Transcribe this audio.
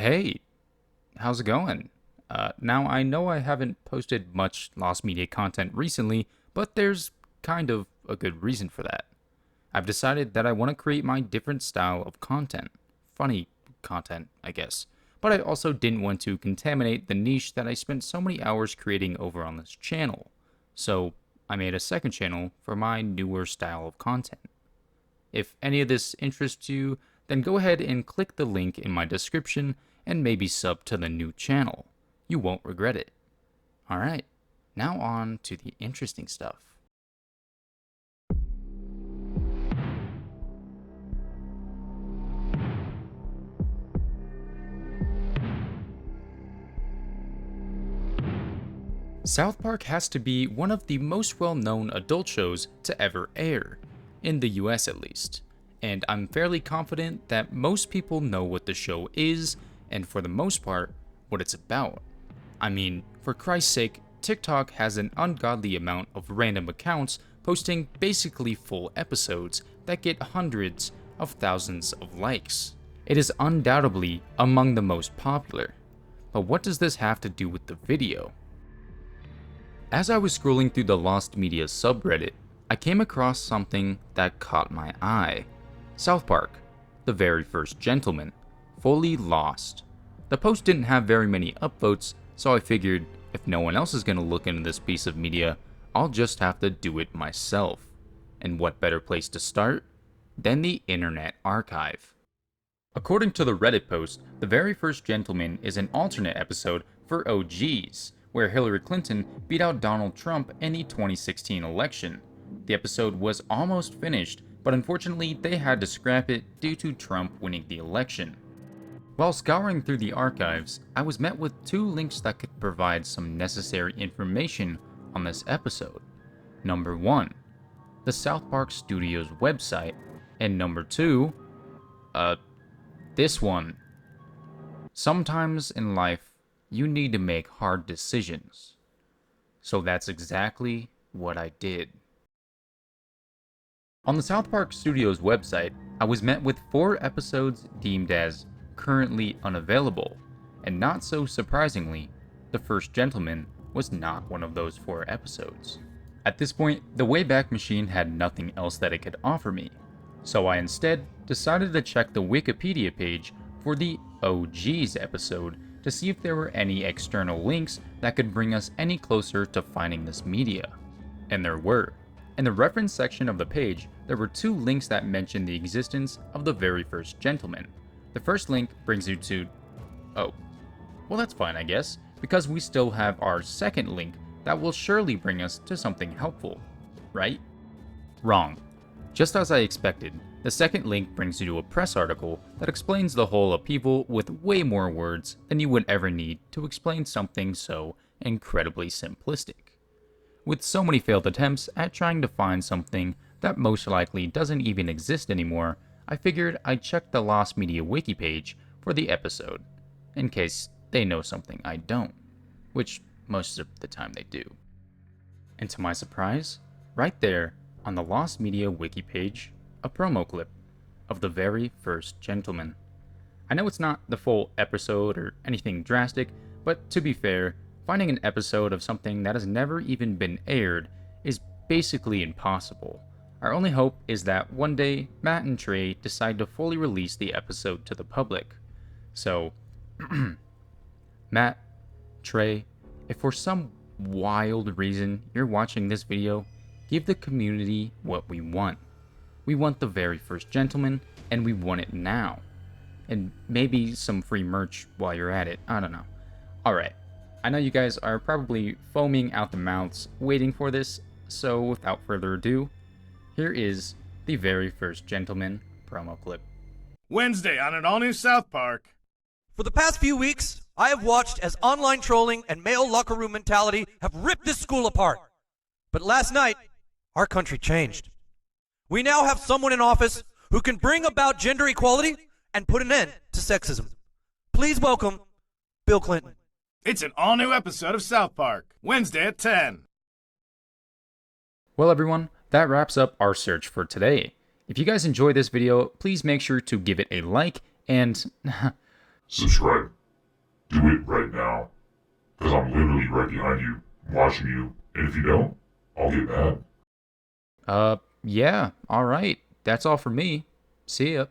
Hey, how's it going? Now, I know I haven't posted much Lost Media content recently, but there's kind of a good reason for that. I've decided that I want to create my different style of content. Funny content, I guess. But I also didn't want to contaminate the niche that I spent so many hours creating over on this channel. So, I made a second channel for my newer style of content. If any of this interests you, then go ahead and click the link in my description and maybe sub to the new channel. You won't regret it. Alright, now on to the interesting stuff. South Park has to be one of the most well-known adult shows to ever air, in the US at least, and I'm fairly confident that most people know what the show is, and for the most part, what it's about. I mean, for Christ's sake, TikTok has an ungodly amount of random accounts posting basically full episodes that get hundreds of thousands of likes. It is undoubtedly among the most popular. But what does this have to do with the video? As I was scrolling through the Lost Media subreddit, I came across something that caught my eye. South Park, the very first gentleman, fully lost. The post didn't have very many upvotes, so I figured if no one else is going to look into this piece of media, I'll just have to do it myself. And what better place to start than the Internet Archive? According to the Reddit post, the very first gentleman is an alternate episode for OGs, where Hillary Clinton beat out Donald Trump in the 2016 election. The episode was almost finished, but unfortunately they had to scrap it due to Trump winning the election. While scouring through the archives, I was met with two links that could provide some necessary information on this episode. Number 1, the South Park Studios website, and number 2, this one. Sometimes in life, you need to make hard decisions. So that's exactly what I did. On the South Park Studios website, I was met with 4 episodes deemed as currently unavailable, and not so surprisingly, the first gentleman was not one of those 4 episodes. At this point, the Wayback Machine had nothing else that it could offer me, so I instead decided to check the Wikipedia page for the OGs episode to see if there were any external links that could bring us any closer to finding this media. And there were. In the reference section of the page, there were 2 links that mentioned the existence of the very first gentleman. The first link brings you to... oh. Well, that's fine, I guess, because we still have our second link that will surely bring us to something helpful, right? Wrong. Just as I expected, the second link brings you to a press article that explains the whole upheaval with way more words than you would ever need to explain something so incredibly simplistic. With so many failed attempts at trying to find something that most likely doesn't even exist anymore, I figured I'd check the Lost Media wiki page for the episode, in case they know something I don't, which most of the time they do. And to my surprise, right there on the Lost Media wiki page, a promo clip of the very first gentleman. I know it's not the full episode or anything drastic, but to be fair, finding an episode of something that has never even been aired is basically impossible. Our only hope is that one day Matt and Trey decide to fully release the episode to the public. So, Matt, Trey, if for some wild reason you're watching this video, give the community what we want. We want the very first gentleman, and we want it now. And maybe some free merch while you're at it, I don't know. Alright, I know you guys are probably foaming out the mouths waiting for this, so without further ado, here is the very first gentleman promo clip. Wednesday on an all-new South Park. For the past few weeks, I have watched as online trolling and male locker room mentality have ripped this school apart. But last night, our country changed. We now have someone in office who can bring about gender equality and put an end to sexism. Please welcome Bill Clinton. It's an all-new episode of South Park, Wednesday at 10. Well everyone, that wraps up our search for today. If you guys enjoyed this video, please make sure to give it a like and subscribe. Do it right now. Because I'm literally right behind you, watching you. And if you don't, I'll get mad. Yeah, alright. That's all for me. See ya.